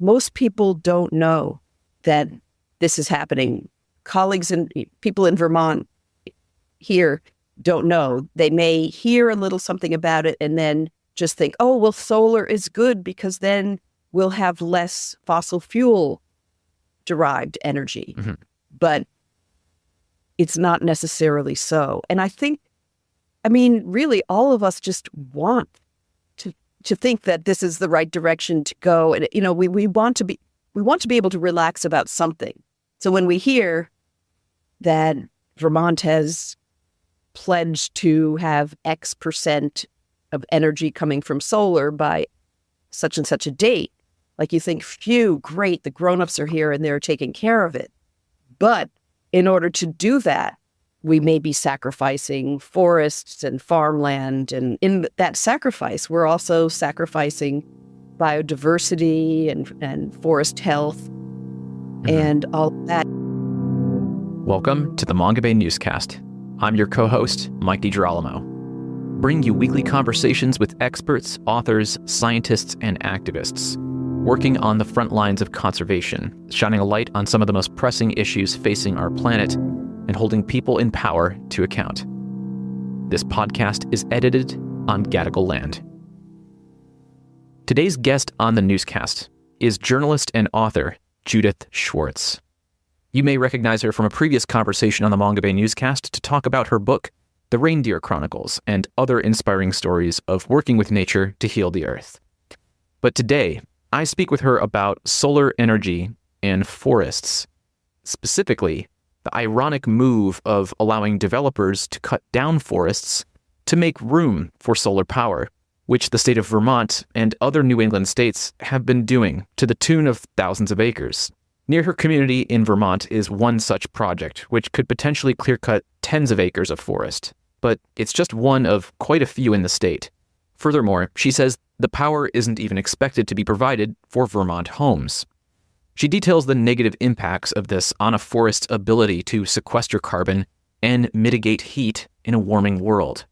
most people don't know that this is happening. Colleagues and people in Vermont here don't know. They may hear a little something about it and then just think, oh, well, solar is good because then we'll have less fossil fuel derived energy. Mm-hmm. But it's not necessarily so. And I think, I mean, really, all of us just want to think that this is the right direction to go. And, we want to be able to relax about something. So when we hear that Vermont has pledged to have X% of energy coming from solar by such and such a date, like you think, phew, great, the grownups are here and they're taking care of it. But in order to do that, we may be sacrificing forests and farmland. And in that sacrifice, we're also sacrificing biodiversity and forest health and all of that. Welcome to the Mongabay Newscast. I'm your co-host, Mike DiGirolamo. Bring you weekly conversations with experts, authors, scientists, and activists working on the front lines of conservation, shining a light on some of the most pressing issues facing our planet and holding people in power to account. This podcast is edited on Gadigal land. Today's guest on the newscast is journalist and author Judith Schwartz. You may recognize her from a previous conversation on the Mongabay Newscast to talk about her book, The Reindeer Chronicles, and other inspiring stories of working with nature to heal the earth. But today, I speak with her about solar energy and forests, specifically the ironic move of allowing developers to cut down forests to make room for solar power, which the state of Vermont and other New England states have been doing to the tune of thousands of acres. Near her community in Vermont is one such project, which could potentially clear-cut tens of acres of forest. But it's just one of quite a few in the state. Furthermore, she says the power isn't even expected to be provided for Vermont homes. She details the negative impacts of this on a forest's ability to sequester carbon and mitigate heat in a warming world.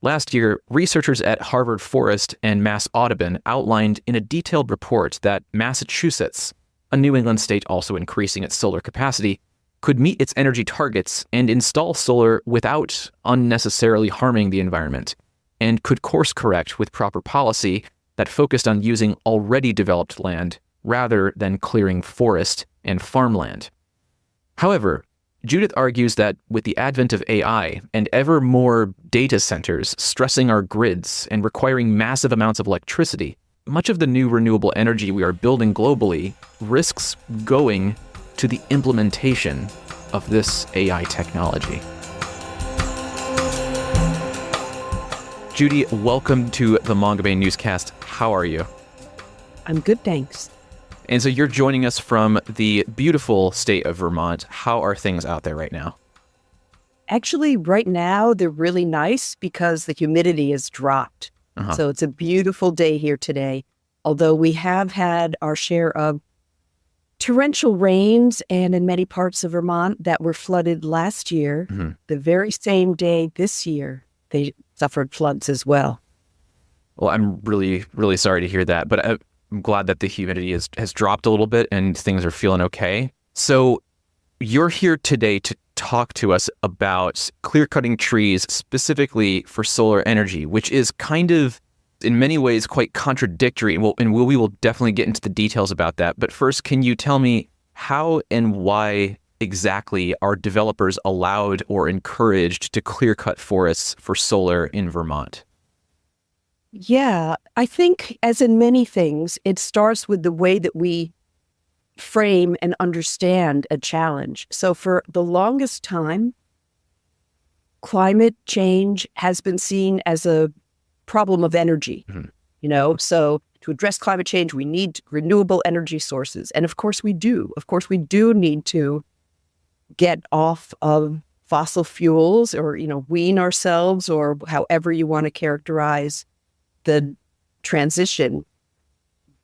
Last year, researchers at Harvard Forest and Mass Audubon outlined in a detailed report that Massachusetts, a New England state also increasing its solar capacity, could meet its energy targets and install solar without unnecessarily harming the environment, and could course correct with proper policy that focused on using already developed land rather than clearing forest and farmland. However, Judith argues that with the advent of AI and ever more data centers stressing our grids and requiring massive amounts of electricity, much of the new renewable energy we are building globally risks going to the implementation of this AI technology. Judy, welcome to the Mongabay Newscast. How are you? I'm good, thanks. And so you're joining us from the beautiful state of Vermont. How are things out there right now? Actually, right now, they're really nice because the humidity has dropped. So it's a beautiful day here today, although we have had our share of torrential rains and in many parts of Vermont that were flooded last year. The very same day this year, they suffered floods as well. Well, I'm really, really sorry to hear that, but I'm glad that the humidity has dropped a little bit and things are feeling okay. So you're here today to talk to us about clear-cutting trees specifically for solar energy, which is kind of, in many ways, quite contradictory. And we will definitely get into the details about that. But first, can you tell me how and why exactly are developers allowed or encouraged to clear-cut forests for solar in Vermont? Yeah, I think, as in many things, it starts with the way that we frame and understand a challenge. So for the longest time, climate change has been seen as a problem of energy. So to address climate change, we need renewable energy sources. And of course we do. Of course we do need to get off of fossil fuels or, wean ourselves, or however you want to characterize the transition.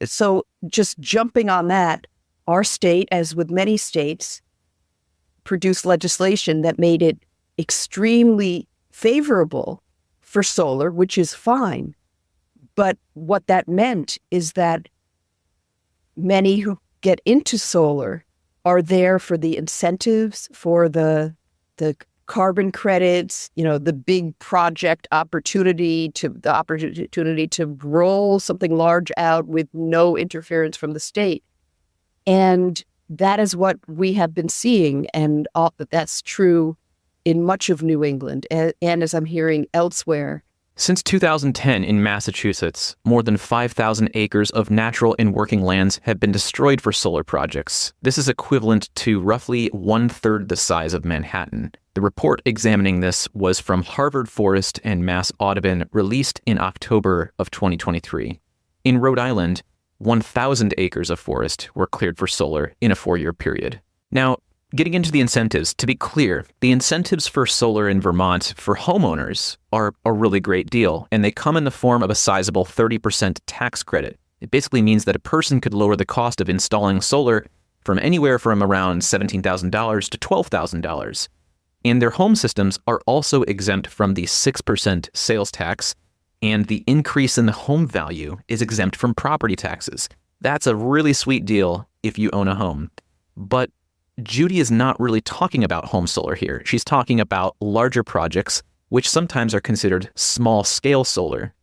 So just jumping on that, our state, as with many states, produced legislation that made it extremely favorable for solar, which is fine. But what that meant is that many who get into solar are there for the incentives, for the carbon credits, the big project opportunity to roll something large out with no interference from the state. And that is what we have been seeing. And that's true in much of New England. And as I'm hearing elsewhere. Since 2010 in Massachusetts, more than 5,000 acres of natural and working lands have been destroyed for solar projects. This is equivalent to roughly 1/3 the size of Manhattan. The report examining this was from Harvard Forest and Mass Audubon, released in October of 2023. In Rhode Island, 1,000 acres of forest were cleared for solar in a 4-year period. Now, getting into the incentives, to be clear, the incentives for solar in Vermont for homeowners are a really great deal, and they come in the form of a sizable 30% tax credit. It basically means that a person could lower the cost of installing solar from anywhere from around $17,000 to $12,000. And their home systems are also exempt from the 6% sales tax, and the increase in the home value is exempt from property taxes. That's a really sweet deal if you own a home. But Judy is not really talking about home solar here. She's talking about larger projects, which sometimes are considered small-scale solar.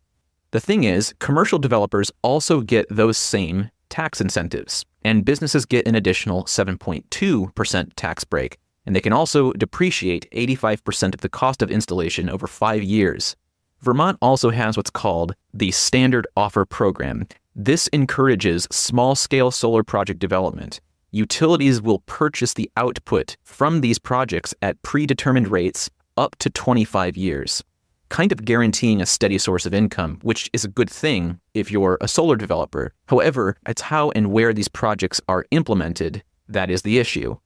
The thing is, commercial developers also get those same tax incentives, and businesses get an additional 7.2% tax break, and they can also depreciate 85% of the cost of installation over 5 years. Vermont also has what's called the Standard Offer Program. This encourages small-scale solar project development. Utilities will purchase the output from these projects at predetermined rates up to 25 years, kind of guaranteeing a steady source of income, which is a good thing if you're a solar developer. However, it's how and where these projects are implemented that is the issue.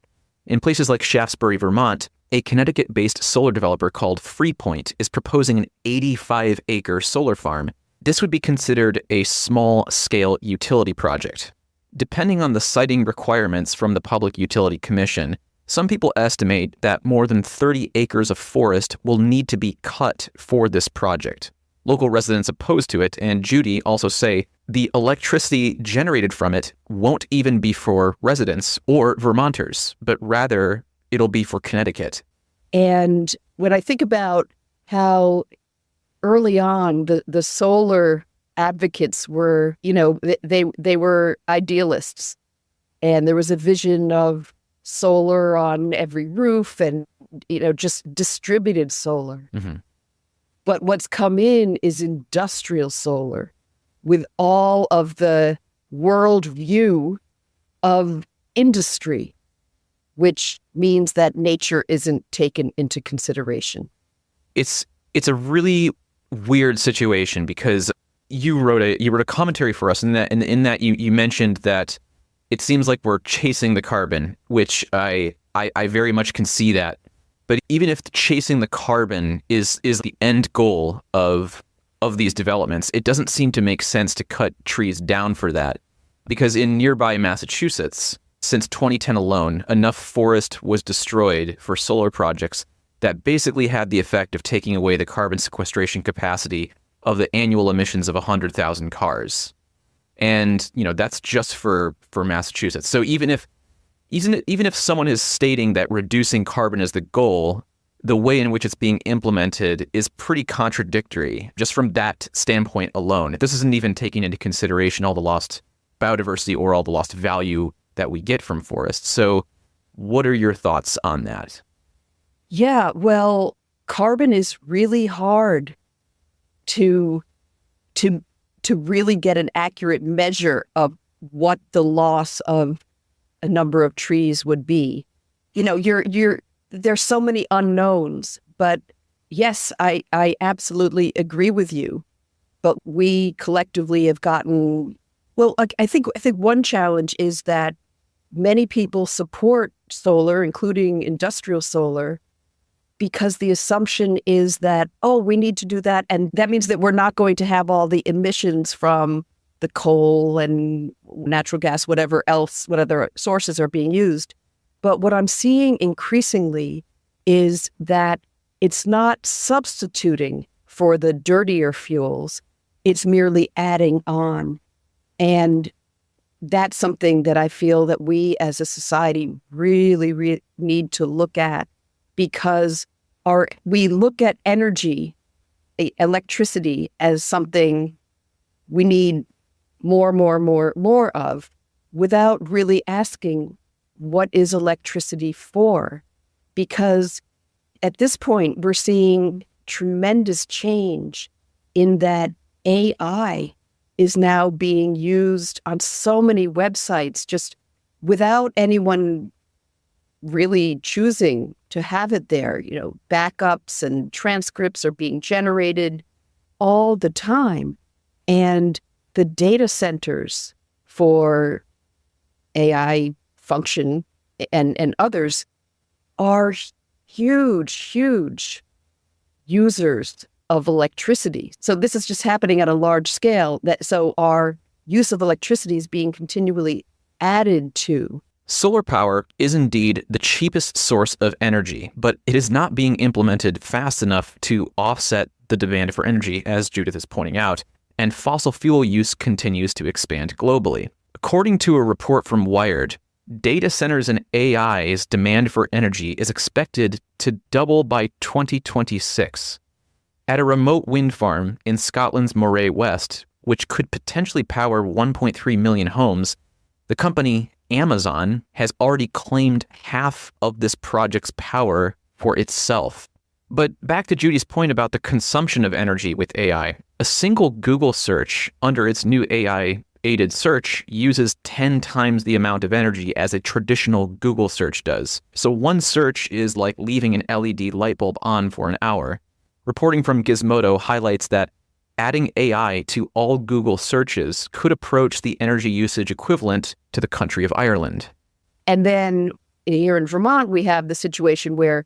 In places like Shaftesbury, Vermont, a Connecticut-based solar developer called Freepoint is proposing an 85-acre solar farm. This would be considered a small-scale utility project. Depending on the siting requirements from the Public Utility Commission, some people estimate that more than 30 acres of forest will need to be cut for this project. Local residents opposed to it, and Judy also say the electricity generated from it won't even be for residents or Vermonters, but rather it'll be for Connecticut. And when I think about how early on the solar advocates were, they were idealists, and there was a vision of solar on every roof and, just distributed solar. Mm-hmm. But what's come in is industrial solar with all of the worldview of industry, which means that nature isn't taken into consideration. It's a really weird situation because you wrote a commentary for us in that you mentioned that it seems like we're chasing the carbon, which I very much can see that. But even if chasing the carbon is the end goal of these developments, it doesn't seem to make sense to cut trees down for that. Because in nearby Massachusetts, since 2010 alone, enough forest was destroyed for solar projects that basically had the effect of taking away the carbon sequestration capacity of the annual emissions of 100,000 cars. And, that's just for Massachusetts. So even if someone is stating that reducing carbon is the goal, the way in which it's being implemented is pretty contradictory just from that standpoint alone. This isn't even taking into consideration all the lost biodiversity or all the lost value that we get from forests. So what are your thoughts on that? Yeah, well, carbon is really hard to really get an accurate measure of what the loss of a number of trees would be. There's so many unknowns, but yes, I absolutely agree with you. But we collectively have gotten, I think one challenge is that many people support solar, including industrial solar, because the assumption is that, we need to do that. And that means that we're not going to have all the emissions from the coal and natural gas, what other sources are being used. But what I'm seeing increasingly is that it's not substituting for the dirtier fuels. It's merely adding on. And that's something that I feel that we as a society really need to look at, because we look at energy, electricity, as something we need more of, without really asking, what is electricity for? Because at this point, we're seeing tremendous change in that AI is now being used on so many websites, just without anyone really choosing to have it there. Backups and transcripts are being generated all the time. And the data centers for AI function and others are huge users of electricity. So this is just happening at a large scale. So our use of electricity is being continually added to. Solar power is indeed the cheapest source of energy, but it is not being implemented fast enough to offset the demand for energy, as Judith is pointing out, and fossil fuel use continues to expand globally. According to a report from Wired, data centers and AI's demand for energy is expected to double by 2026. At a remote wind farm in Scotland's Moray West, which could potentially power 1.3 million homes, the company Amazon has already claimed half of this project's power for itself. But back to Judy's point about the consumption of energy with AI, a single Google search under its new AI-aided search uses 10 times the amount of energy as a traditional Google search does. So one search is like leaving an LED light bulb on for an hour. Reporting from Gizmodo highlights that adding AI to all Google searches could approach the energy usage equivalent to the country of Ireland. And then here in Vermont, we have the situation where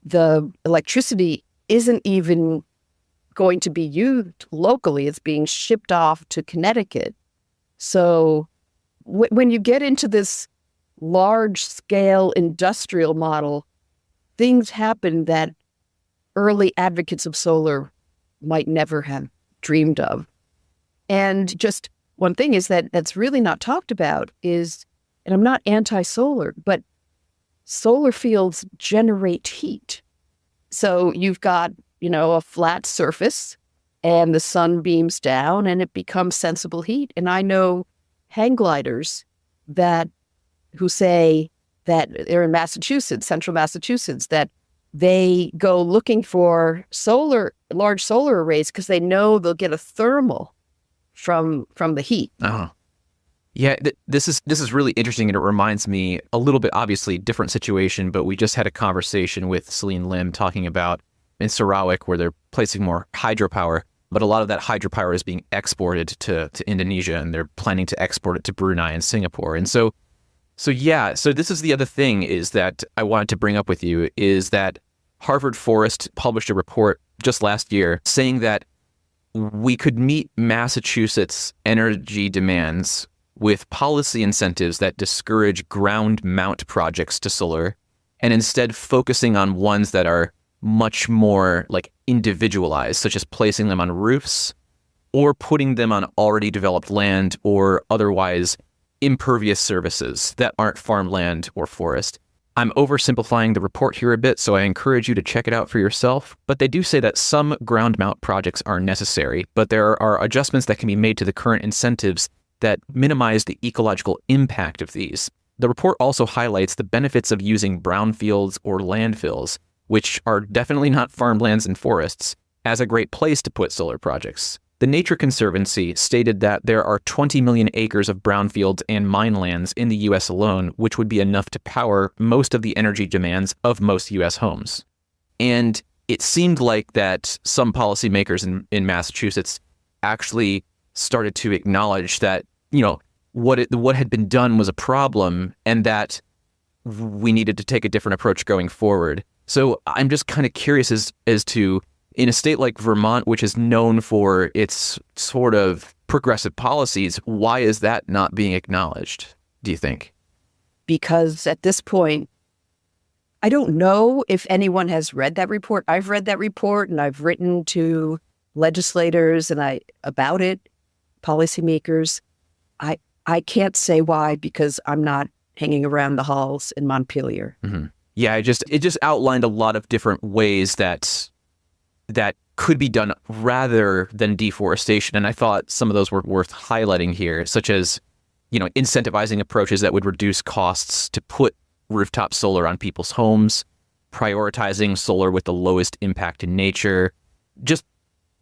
the electricity isn't even going to be used locally. It's being shipped off to Connecticut. So when you get into this large-scale industrial model, things happen that early advocates of solar might never have dreamed of. And just one thing is that's really not talked about is, and I'm not anti-solar, but solar fields generate heat. So you've got, a flat surface and the sun beams down and it becomes sensible heat. And I know hang gliders who say that they're in Massachusetts, central Massachusetts, that they go looking for large solar arrays because they know they'll get a thermal from the heat. Oh. Yeah, this is really interesting, and it reminds me a little bit, obviously, different situation, but we just had a conversation with Celine Lim talking about in Sarawak where they're placing more hydropower, but a lot of that hydropower is being exported to Indonesia, and they're planning to export it to Brunei and Singapore. And so this is the other thing is that I wanted to bring up with you is that Harvard Forest published a report just last year saying that we could meet Massachusetts' energy demands with policy incentives that discourage ground mount projects to solar and instead focusing on ones that are much more like individualized, such as placing them on roofs or putting them on already developed land or otherwise impervious surfaces that aren't farmland or forest. I'm oversimplifying the report here a bit, so I encourage you to check it out for yourself. But they do say that some ground mount projects are necessary, but there are adjustments that can be made to the current incentives that minimize the ecological impact of these. The report also highlights the benefits of using brownfields or landfills, which are definitely not farmlands and forests, as a great place to put solar projects. The Nature Conservancy stated that there are 20 million acres of brownfields and mine lands in the U.S. alone, which would be enough to power most of the energy demands of most U.S. homes. And it seemed like that some policymakers in Massachusetts actually started to acknowledge that, what had been done was a problem and that we needed to take a different approach going forward. So I'm just kind of curious as to, in a state like Vermont, which is known for its sort of progressive policies, why is that not being acknowledged, do you think? Because at this point, I don't know if anyone has read that report. I've read that report and I've written to legislators about it, policymakers. I can't say why because I'm not hanging around the halls in Montpelier. Mm-hmm. Yeah, it just outlined a lot of different ways that could be done rather than deforestation. And I thought some of those were worth highlighting here, such as, incentivizing approaches that would reduce costs to put rooftop solar on people's homes, prioritizing solar with the lowest impact in nature, just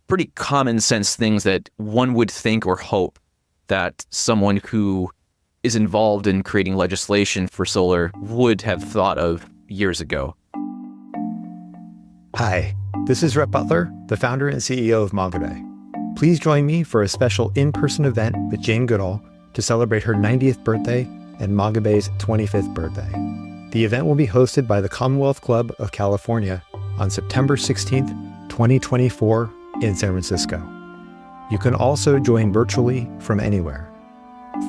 pretty common sense things that one would think or hope that someone who is involved in creating legislation for solar would have thought of years ago. Hi, this is Rhett Butler, the founder and CEO of Mongabay. Please join me for a special in-person event with Jane Goodall to celebrate her 90th birthday and Mongabay's 25th birthday. The event will be hosted by the Commonwealth Club of California on September 16th, 2024 in San Francisco. You can also join virtually from anywhere.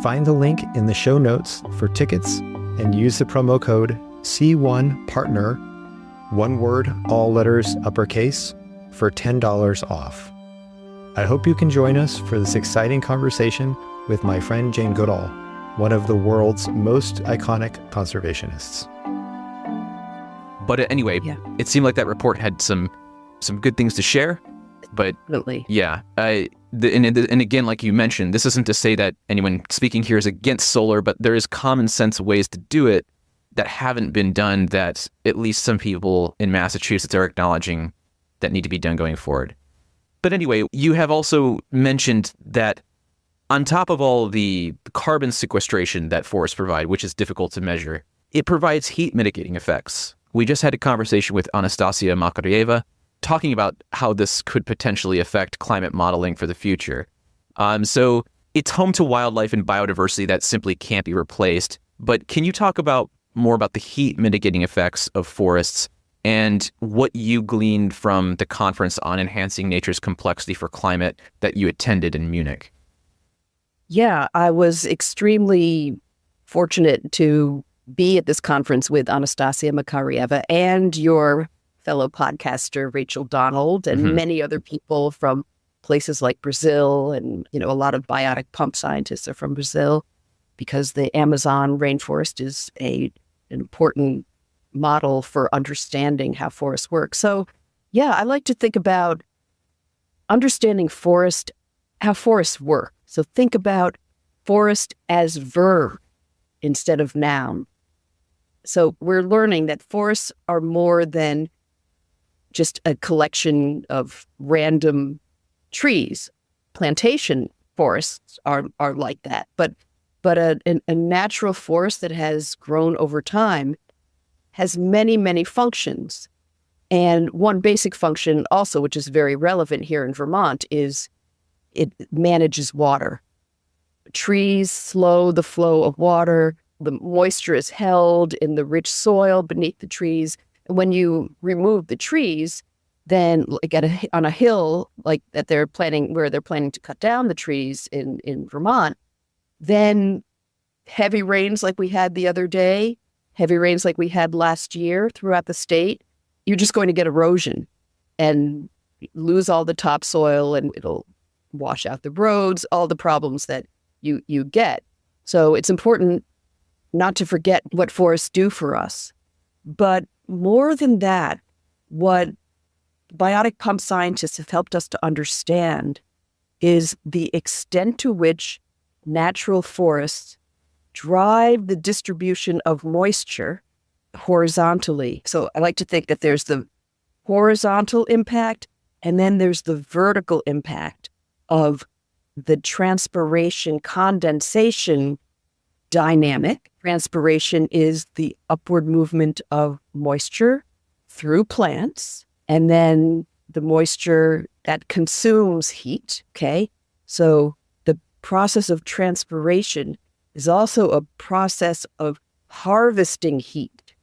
Find the link in the show notes for tickets and use the promo code C1PARTNER, one word, all letters uppercase, for $10 off. I hope you can join us for this exciting conversation with my friend Jane Goodall, one of the world's most iconic conservationists. But anyway, It seemed like that report had some good things to share. But Absolutely. Yeah, and again, like you mentioned, this isn't to say that anyone speaking here is against solar, but there is common sense ways to do it that haven't been done that at least some people in Massachusetts are acknowledging that need to be done going forward. But anyway, you have also mentioned that on top of all the carbon sequestration that forests provide, which is difficult to measure, it provides heat mitigating effects. We just had a conversation with Anastasia Makarieva talking about how this could potentially affect climate modeling for the future. So it's home to wildlife and biodiversity that simply can't be replaced. But can you talk more about the heat mitigating effects of forests and what you gleaned from the conference on enhancing nature's complexity for climate that you attended in Munich? Yeah, I was extremely fortunate to be at this conference with Anastasia Makarieva and your fellow podcaster, Rachel Donald, and many other people from places like Brazil. And, a lot of biotic pump scientists are from Brazil because the Amazon rainforest is an important model for understanding how forests work. So, I like to think about understanding how forests work. So think about forest as verb instead of noun. So we're learning that forests are more than just a collection of random trees. Plantation forests are like that, but a natural forest that has grown over time has many, many functions. And one basic function also, which is very relevant here in Vermont, is it manages water. Trees slow the flow of water. The moisture is held in the rich soil beneath the trees. And when you remove the trees, then on a hill like that where they're planning to cut down the trees in Vermont, then heavy rains like we had the other day, heavy rains like we had last year throughout the state, you're just going to get erosion and lose all the topsoil, and it'll wash out the roads, all the problems that you get. So it's important not to forget what forests do for us. But more than that, what biotic pump scientists have helped us to understand is the extent to which natural forests drive the distribution of moisture horizontally. So I like to think that there's the horizontal impact, and then there's the vertical impact of the transpiration condensation dynamic. Transpiration is the upward movement of moisture through plants, and then the moisture that consumes heat, okay? So the process of transpiration is also a process of harvesting heat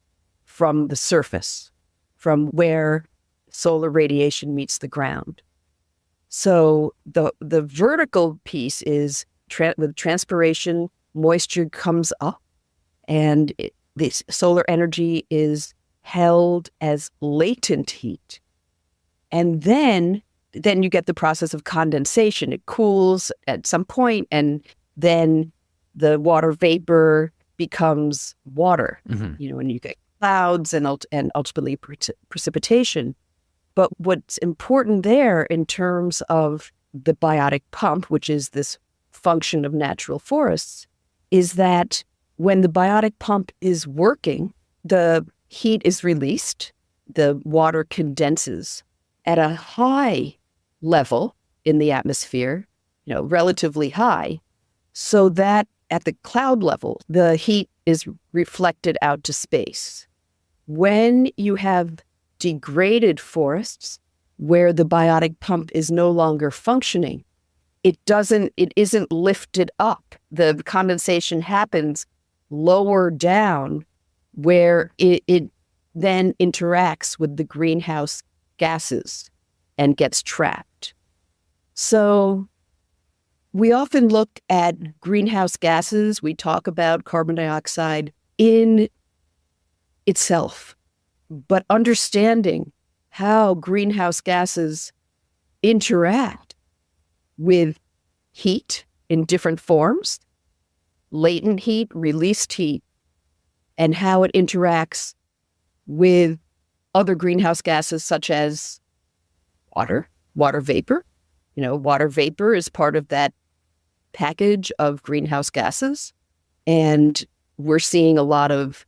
from the surface, from where solar radiation meets the ground. So the vertical piece is with transpiration, moisture comes up, and this solar energy is held as latent heat. And then you get the process of condensation. It cools at some point, and then the water vapor becomes water, Mm-hmm. and you get clouds and ultimately precipitation. But what's important there in terms of the biotic pump, which is this function of natural forests, is that when the biotic pump is working, the heat is released, the water condenses at a high level in the atmosphere, relatively high, so that at the cloud level, the heat is reflected out to space. When you have degraded forests where the biotic pump is no longer functioning, it isn't lifted up. The condensation happens lower down where it then interacts with the greenhouse gases and gets trapped. So we often look at greenhouse gases. We talk about carbon dioxide in itself, but understanding how greenhouse gases interact with heat in different forms, latent heat, released heat, and how it interacts with other greenhouse gases such as water vapor. Water vapor is part of that package of greenhouse gases. And we're seeing a lot of,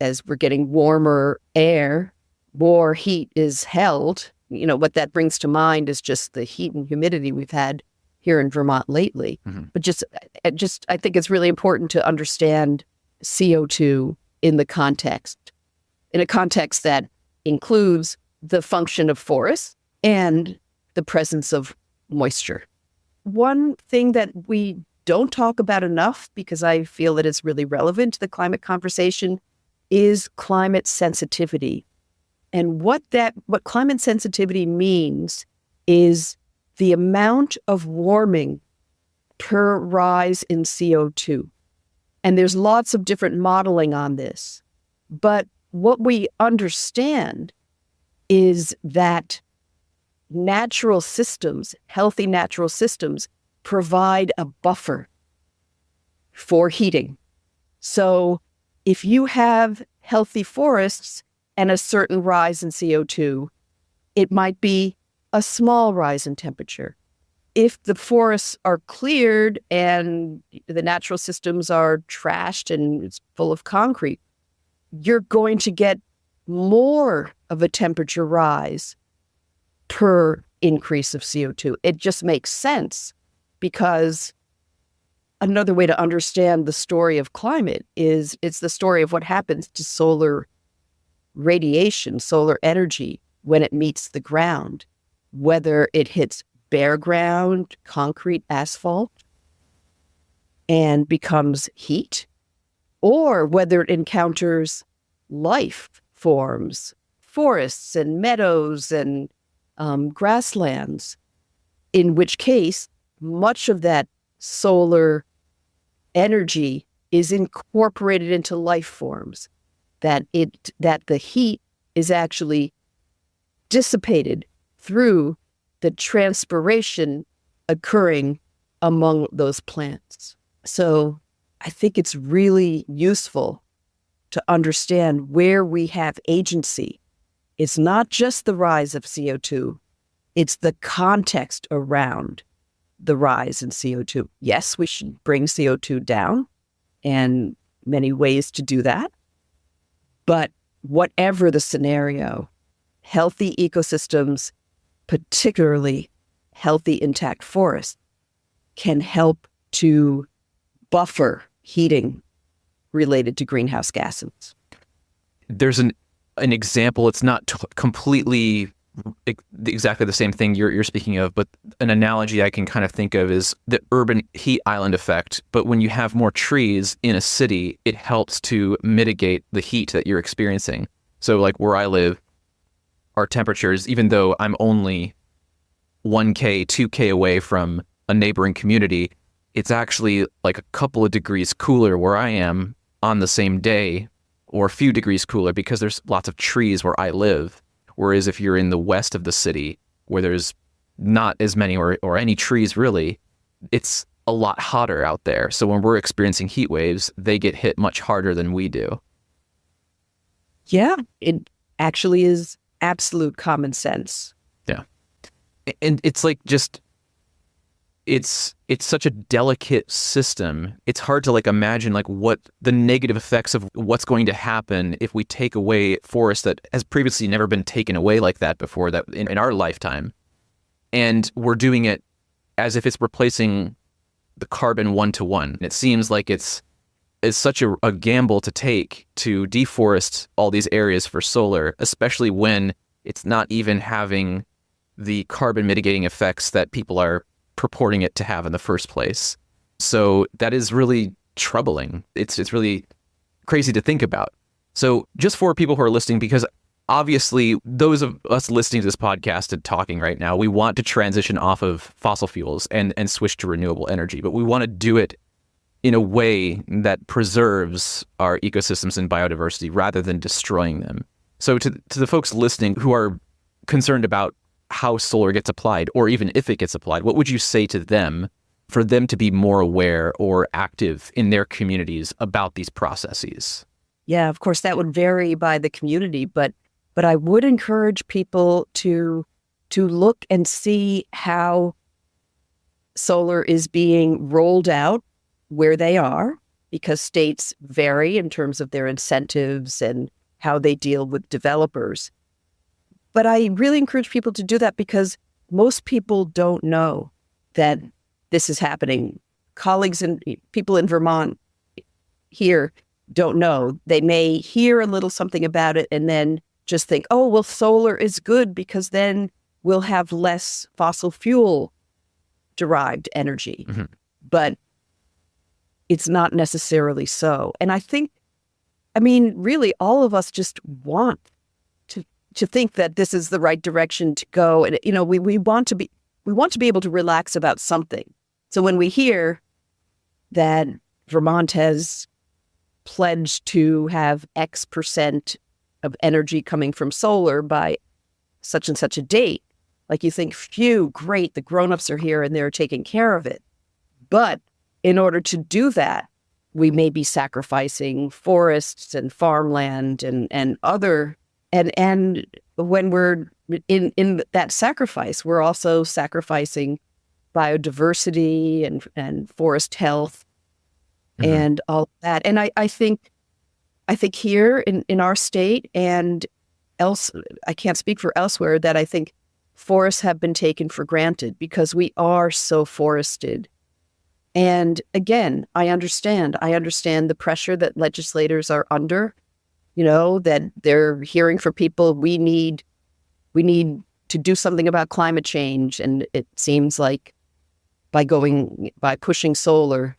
as we're getting warmer air, more heat is held. What that brings to mind is just the heat and humidity we've had here in Vermont lately. Mm-hmm. But I think it's really important to understand CO2 in a context that includes the function of forests and the presence of moisture. One thing that we don't talk about enough, because I feel that it's really relevant to the climate conversation, is climate sensitivity. And what climate sensitivity means is the amount of warming per rise in CO2. And there's lots of different modeling on this. But what we understand is that natural systems, healthy natural systems, provide a buffer for heating. So if you have healthy forests and a certain rise in CO2, it might be a small rise in temperature. If the forests are cleared and the natural systems are trashed and it's full of concrete, you're going to get more of a temperature rise per increase of CO2. It just makes sense, because another way to understand the story of climate is it's the story of what happens to solar radiation, solar energy, when it meets the ground, whether it hits bare ground, concrete, asphalt, and becomes heat, or whether it encounters life forms, forests and meadows and grasslands, in which case much of that solar energy is incorporated into life forms, that the heat is actually dissipated through the transpiration occurring among those plants. So I think it's really useful to understand where we have agency. It's not just the rise of CO2, it's the context around the rise in CO2. Yes, we should bring CO2 down, and many ways to do that. But whatever the scenario, healthy ecosystems, particularly healthy intact forests, can help to buffer heating related to greenhouse gases. There's an example. It's not completely exactly the same thing you're speaking of, but an analogy I can kind of think of is the urban heat island effect. But when you have more trees in a city, it helps to mitigate the heat that you're experiencing. So like where I live, our temperatures, even though I'm only 1K, 2K away from a neighboring community, it's actually like a couple of degrees cooler where I am on the same day, or a few degrees cooler, because there's lots of trees where I live. Whereas if you're in the west of the city, where there's not as many or any trees really, it's a lot hotter out there. So when we're experiencing heat waves, they get hit much harder than we do. Yeah, it actually is absolute common sense. Yeah. And it's like just, it's such a delicate system. It's hard to like imagine like what the negative effects of what's going to happen if we take away forest that has previously never been taken away like that before, that in our lifetime. And we're doing it as if it's replacing the carbon 1-to-1. It seems like it's such a gamble to take to deforest all these areas for solar, especially when it's not even having the carbon mitigating effects that people are purporting it to have in the first place. So that is really troubling. It's really crazy to think about. So just for people who are listening, because obviously those of us listening to this podcast and talking right now, we want to transition off of fossil fuels and switch to renewable energy, but we want to do it in a way that preserves our ecosystems and biodiversity rather than destroying them. So to the folks listening who are concerned about how solar gets applied, or even if it gets applied, what would you say to them for them to be more aware or active in their communities about these processes? Yeah, of course, that would vary by the community, but I would encourage people to look and see how solar is being rolled out where they are, because states vary in terms of their incentives and how they deal with developers. But I really encourage people to do that because most people don't know that this is happening. Colleagues and people in Vermont here don't know. They may hear a little something about it and then just think, oh, well, solar is good because then we'll have less fossil fuel derived energy. Mm-hmm. But it's not necessarily so. And I think, really, all of us just want to think that this is the right direction to go. And, we want to be able to relax about something. So when we hear that Vermont has pledged to have X percent of energy coming from solar by such and such a date, like you think, phew, great, the grownups are here and they're taking care of it. But in order to do that, we may be sacrificing forests and farmland and other. And when we're in that sacrifice, we're also sacrificing biodiversity and forest health, mm-hmm. and all of that. And I think here in our state and else, I can't speak for elsewhere, that I think forests have been taken for granted because we are so forested. And again, I understand the pressure that legislators are under. That they're hearing from people, we need to do something about climate change. And it seems like by pushing solar,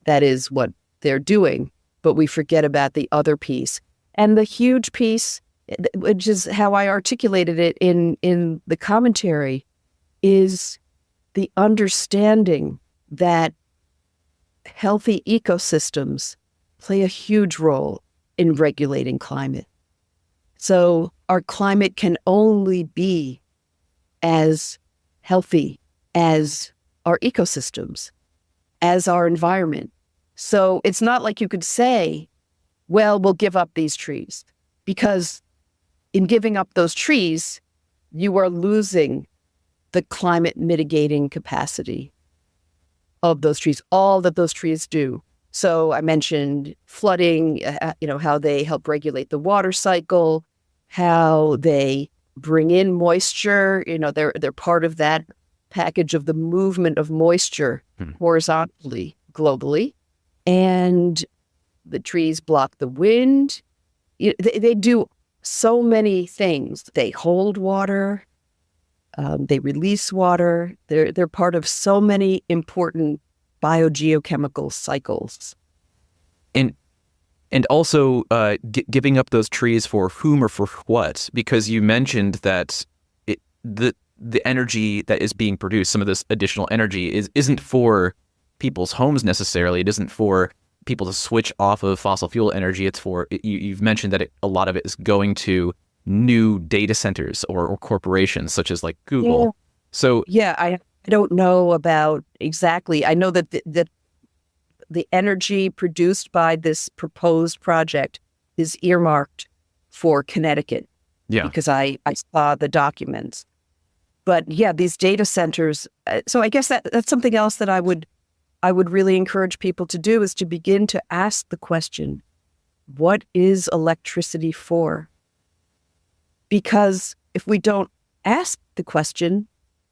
that is what they're doing. But we forget about the other piece. And the huge piece, which is how I articulated it in the commentary, is the understanding that healthy ecosystems play a huge role in regulating climate. So our climate can only be as healthy as our ecosystems, as our environment. So it's not like you could say, well, we'll give up these trees, because in giving up those trees, you are losing the climate mitigating capacity of those trees, all that those trees do. So I mentioned flooding, how they help regulate the water cycle, how they bring in moisture. They're part of that package of the movement of moisture horizontally, globally. And the trees block the wind. They do so many things. They hold water. They release water. They're part of so many important biogeochemical cycles. And also giving up those trees for whom or for what? Because you mentioned that the energy that is being produced, some of this additional energy, isn't for people's homes necessarily. It isn't for people to switch off of fossil fuel energy. It's for, you've mentioned that a lot of it is going to new data centers or corporations such as like Google. Yeah. So yeah, I don't know about exactly. I know that the energy produced by this proposed project is earmarked for Connecticut Yeah. because I saw the documents. But yeah, these data centers. So I guess that's something else that I would really encourage people to do, is to begin to ask the question, what is electricity for? Because if we don't ask the question,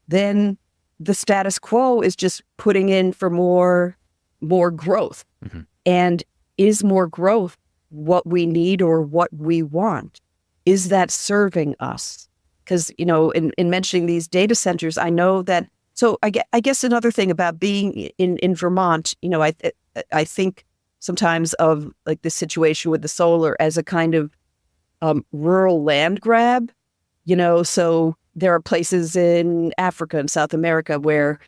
then the status quo is just putting in for more growth. Mm-hmm. And is more growth what we need or what we want? Is that serving us? Because, in mentioning these data centers, I know that, so I guess another thing about being in Vermont, I think sometimes of like the situation with the solar as a kind of rural land grab, so there are places in Africa and South America where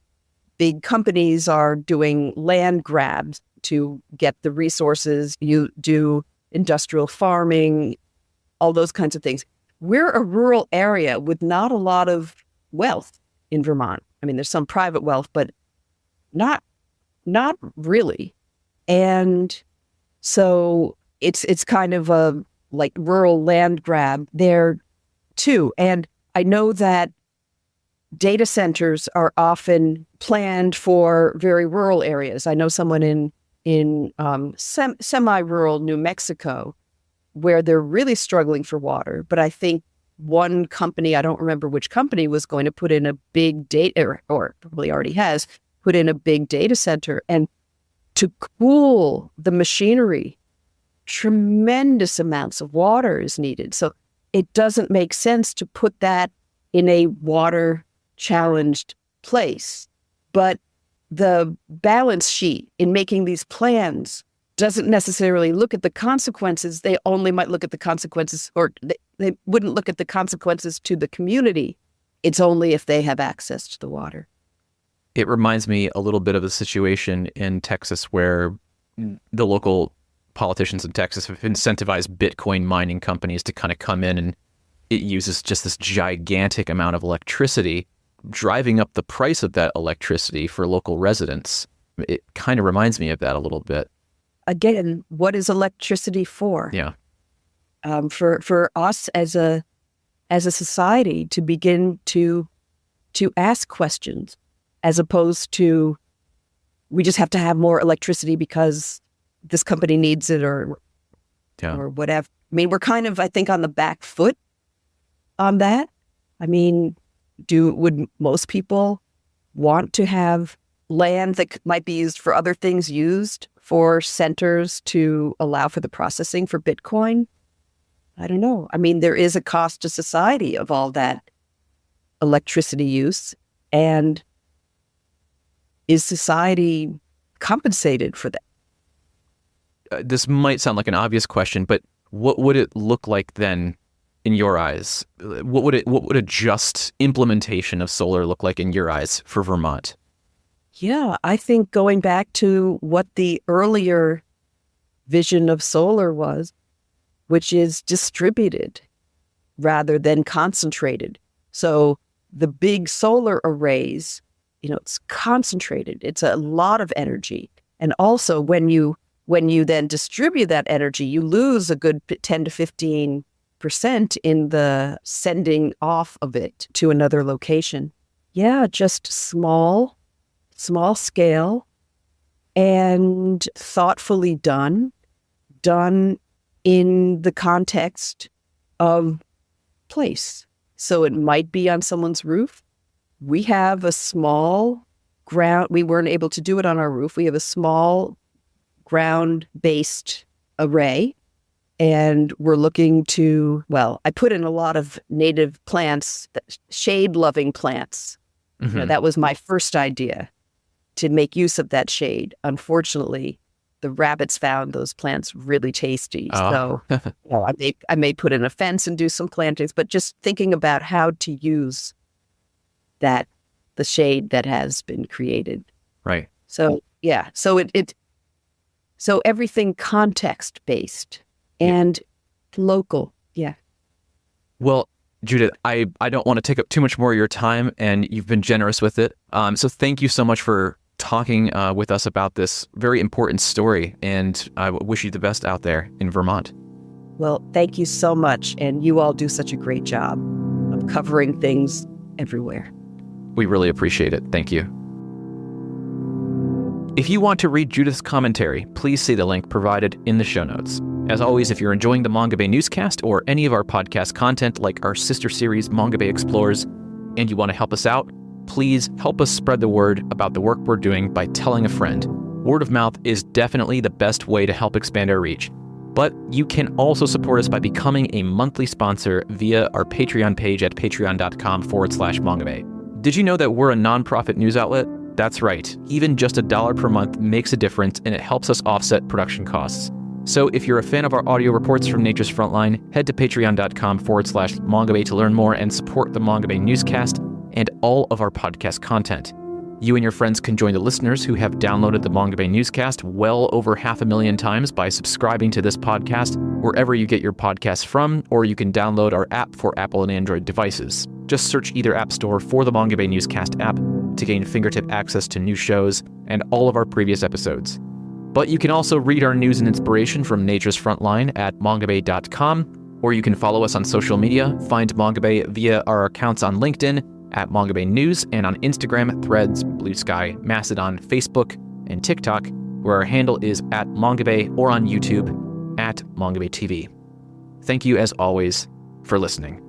big companies are doing land grabs to get the resources. You do industrial farming, all those kinds of things. We're a rural area with not a lot of wealth in Vermont. I mean, there's some private wealth, but not really. And so it's kind of a like rural land grab there too. And I know that data centers are often planned for very rural areas. I know someone in semi-rural New Mexico where they're really struggling for water. But I think one company, I don't remember which company, was going to put in a big data, or probably already has, put in a big data center. And to cool the machinery, tremendous amounts of water is needed. So it doesn't make sense to put that in a water-challenged place. But the balance sheet in making these plans doesn't necessarily look at the consequences. They only might look at the consequences, or they wouldn't look at the consequences to the community. It's only if they have access to the water. It reminds me a little bit of a situation in Texas where the local politicians in Texas have incentivized Bitcoin mining companies to kind of come in, and it uses just this gigantic amount of electricity, driving up the price of that electricity for local residents. It kind of reminds me of that a little bit. Again, what is electricity for? Yeah. For us as a society to begin to ask questions, as opposed to we just have to have more electricity because this company needs it or whatever. I mean, we're kind of, I think, on the back foot on that. I mean, would most people want to have land that might be used for other things used for centers to allow for the processing for Bitcoin? I don't know. I mean, there is a cost to society of all that electricity use. And is society compensated for that? This might sound like an obvious question, but what would it look like then in your eyes? What would a just implementation of solar look like in your eyes for Vermont? Yeah, I think going back to what the earlier vision of solar was, which is distributed rather than concentrated. So the big solar arrays, it's concentrated. It's a lot of energy. And also when you then distribute that energy, you lose a good 10 to 15% in the sending off of it to another location. Yeah, just small scale and thoughtfully done in the context of place. So it might be on someone's roof. We have a small ground. We weren't able to do it on our roof. We have a small ground-based array, and we're looking to, I put in a lot of native plants, shade-loving plants. Mm-hmm. That was my first idea, to make use of that shade. Unfortunately, the rabbits found those plants really tasty. Oh. So I may put in a fence and do some plantings, but just thinking about how to use the shade that has been created. Right. So, yeah. So so everything context-based and local. Yeah. Well, Judith, I don't want to take up too much more of your time, and you've been generous with it. So thank you so much for talking with us about this very important story, and I wish you the best out there in Vermont. Well, thank you so much, and you all do such a great job of covering things everywhere. We really appreciate it. Thank you. If you want to read Judith's commentary, please see the link provided in the show notes. As always, if you're enjoying the Mongabay Newscast or any of our podcast content like our sister series, Mongabay Explores, and you want to help us out, please help us spread the word about the work we're doing by telling a friend. Word of mouth is definitely the best way to help expand our reach. But you can also support us by becoming a monthly sponsor via our Patreon page at patreon.com/Mongabay. Did you know that we're a nonprofit news outlet? That's right. Even just $1 per month makes a difference, and it helps us offset production costs. So if you're a fan of our audio reports from Nature's Frontline, head to patreon.com/Mongabay to learn more and support the Mongabay Newscast and all of our podcast content. You and your friends can join the listeners who have downloaded the Mongabay Newscast well over 500,000 times by subscribing to this podcast wherever you get your podcasts from, or you can download our app for Apple and Android devices. Just search either app store for the Mongabay Newscast app to gain fingertip access to new shows and all of our previous episodes. But you can also read our news and inspiration from Nature's Frontline at mongabay.com, or you can follow us on social media, find Mongabay via our accounts on LinkedIn, at Mongabay News, and on Instagram, Threads, Blue Sky, Mastodon, Facebook, and TikTok, where our handle is at Mongabay, or on YouTube at Mongabay TV. Thank you, as always, for listening.